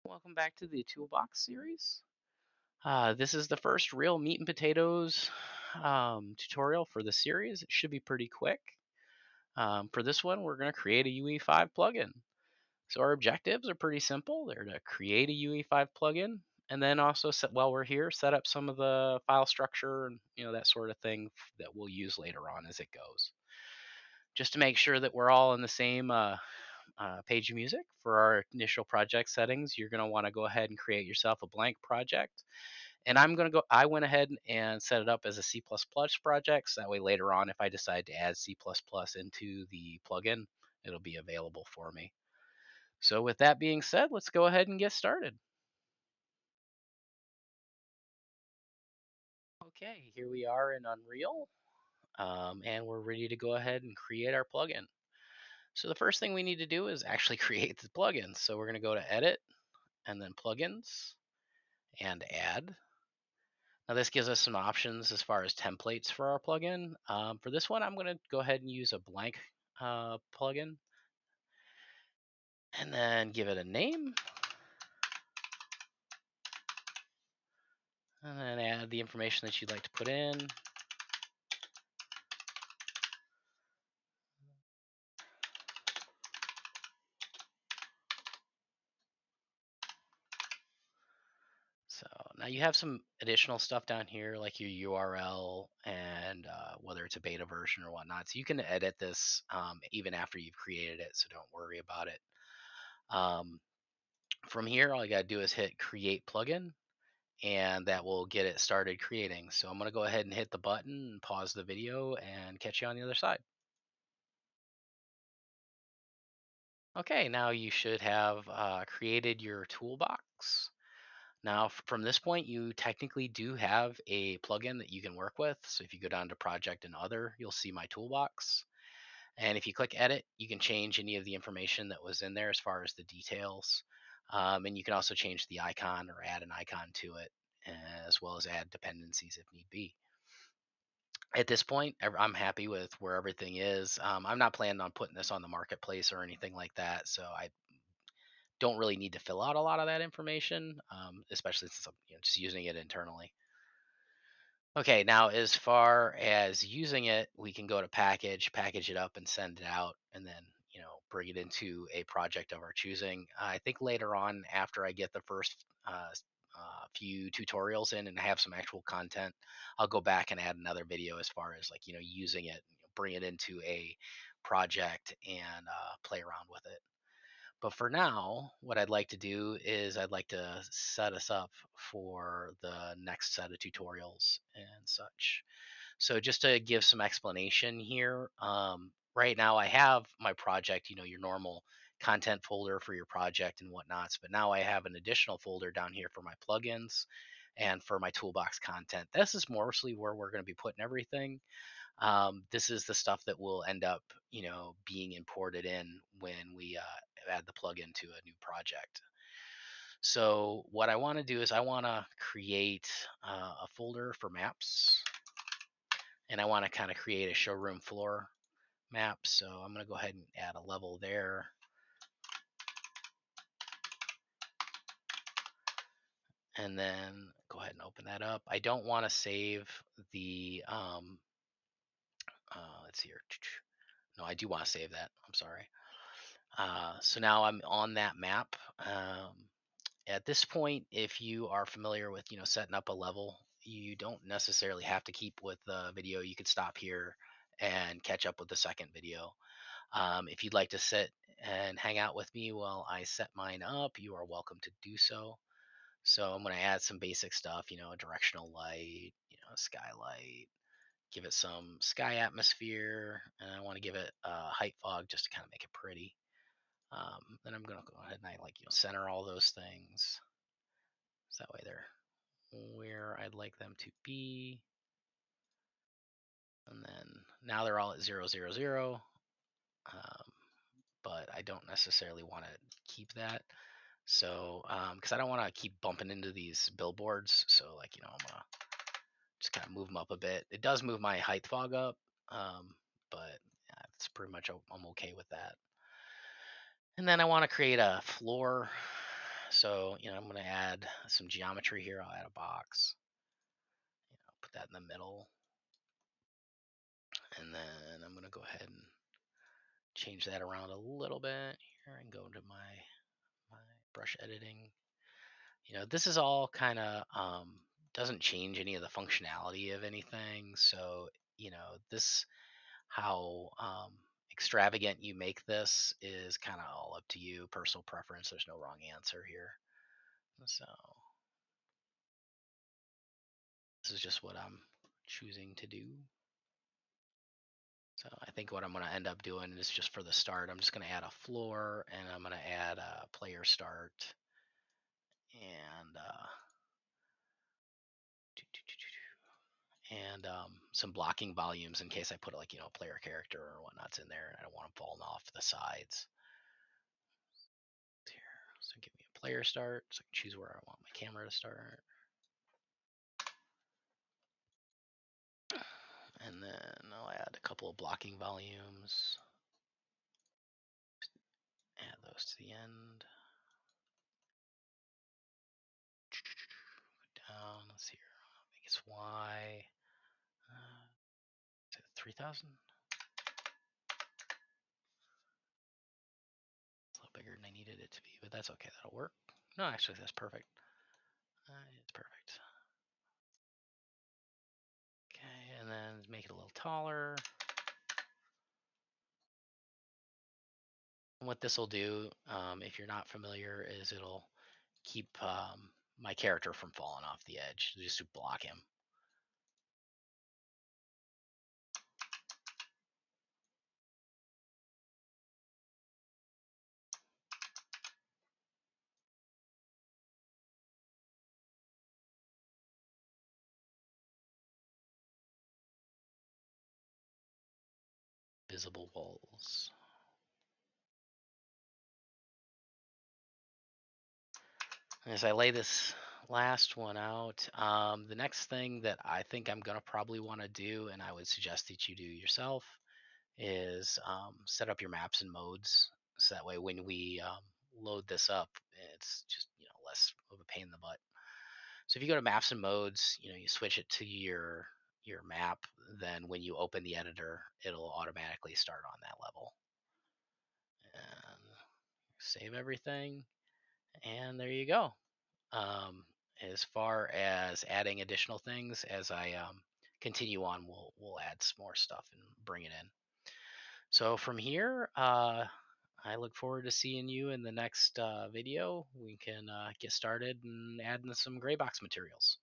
Welcome back to the Toolbox series. This is the first real meat and potatoes tutorial for the series. It should be pretty quick. For this one, we're going to create a UE5 plugin. So our objectives are pretty simple. They're to create a UE5 plugin, and then also while we're here, set up some of the file structure and that sort of thing that we'll use later on as it goes. Just to make sure that we're all in the same page of music for our initial project settings, you're going to want to go ahead and create yourself a blank project. And I went ahead and set it up as a C++ project. So that way later on, if I decide to add C++ into the plugin, it'll be available for me. So with that being said, let's go ahead and get started. Okay, here we are in Unreal, and we're ready to go ahead and create our plugin. So the first thing we need to do is actually create the plugin. So we're going to go to Edit, and then Plugins, and Add. Now this gives us some options as far as templates for our plugin. For this one, I'm going to go ahead and use a blank plugin, and then give it a name, and then add the information that you'd like to put in. So now you have some additional stuff down here, like your URL and whether it's a beta version or whatnot. So you can edit this even after you've created it, so don't worry about it. From here, all you got to do is hit Create Plugin, and that will get it started creating. So I'm going to go ahead and hit the button and pause the video and catch you on the other side. Okay, now you should have created your toolbox. Now, from this point, you technically do have a plugin that you can work with. So if you go down to Project and Other, you'll see my toolbox. And if you click Edit, you can change any of the information that was in there as far as the details. And you can also change the icon or add an icon to it, as well as add dependencies if need be. At this point, I'm happy with where everything is. I'm not planning on putting this on the marketplace or anything like that, so I don't really need to fill out a lot of that information, especially since I'm just using it internally. Okay, now as far as using it, we can go to package it up and send it out, and then bring it into a project of our choosing. I think later on, after I get the first few tutorials in and have some actual content, I'll go back and add another video as far as using it, bring it into a project and play around with it. But for now, what I'd like to do is I'd like to set us up for the next set of tutorials and such. So just to give some explanation here, right now I have my project, your normal content folder for your project and whatnots, but now I have an additional folder down here for my plugins and for my toolbox content. This is mostly where we're going to be putting everything. This is the stuff that will end up, being imported in when we add the plugin to a new project. So what I want to do is I want to create a folder for maps, and I want to kind of create a showroom floor map. So I'm going to go ahead and add a level there. And then go ahead and open that up. I don't want to save the, let's see here. No, I do want to save that. I'm sorry. So now I'm on that map. At this point, if you are familiar with, setting up a level, you don't necessarily have to keep with the video. You could stop here and catch up with the second video. If you'd like to sit and hang out with me while I set mine up, you are welcome to do so. So I'm going to add some basic stuff, a directional light, skylight, give it some sky atmosphere, and I want to give it a height fog just to kind of make it pretty. Then I'm going to go ahead and center all those things. So that way they're where I'd like them to be. And then now they're all at 0, 0, 0. But I don't necessarily want to keep that. So, because I don't want to keep bumping into these billboards. So I'm going to just kind of move them up a bit. It does move my height fog up, but yeah, it's pretty much, I'm okay with that. And then I want to create a floor So, I'm going to add some geometry here. I'll add a box, put that in the middle. And then I'm going to go ahead and change that around a little bit here and go into my brush editing. This is all kind of doesn't change any of the functionality of anything. So, this how extravagant you make this is kind of all up to you, personal preference. There's no wrong answer here. So this is just what I'm choosing to do. So I think what I'm going to end up doing is just for the start, I'm just going to add a floor and I'm going to add a player start and some blocking volumes in case I put like player character or whatnot's in there and I don't want them falling off the sides. Here, so give me a player start, so I can choose where I want my camera to start. And then I'll add a couple of blocking volumes. Add those to the end. Down, let's see here. I think it's Y. 3,000? It's a little bigger than I needed it to be, but that's okay. That'll work. No, actually, that's perfect. It's perfect. Okay, and then make it a little taller. And what this will do, if you're not familiar, is it'll keep my character from falling off the edge, just to block him. Visible walls. As I lay this last one out, the next thing that I think I'm going to probably want to do, and I would suggest that you do yourself, is set up your maps and modes. So that way when we load this up, it's just less of a pain in the butt. So if you go to maps and modes, you switch it to your map, then when you open the editor, it'll automatically start on that level. And save everything, and there you go. As far as adding additional things, as I continue on, we'll add some more stuff and bring it in. So from here, I look forward to seeing you in the next video. We can get started and add in some gray box materials.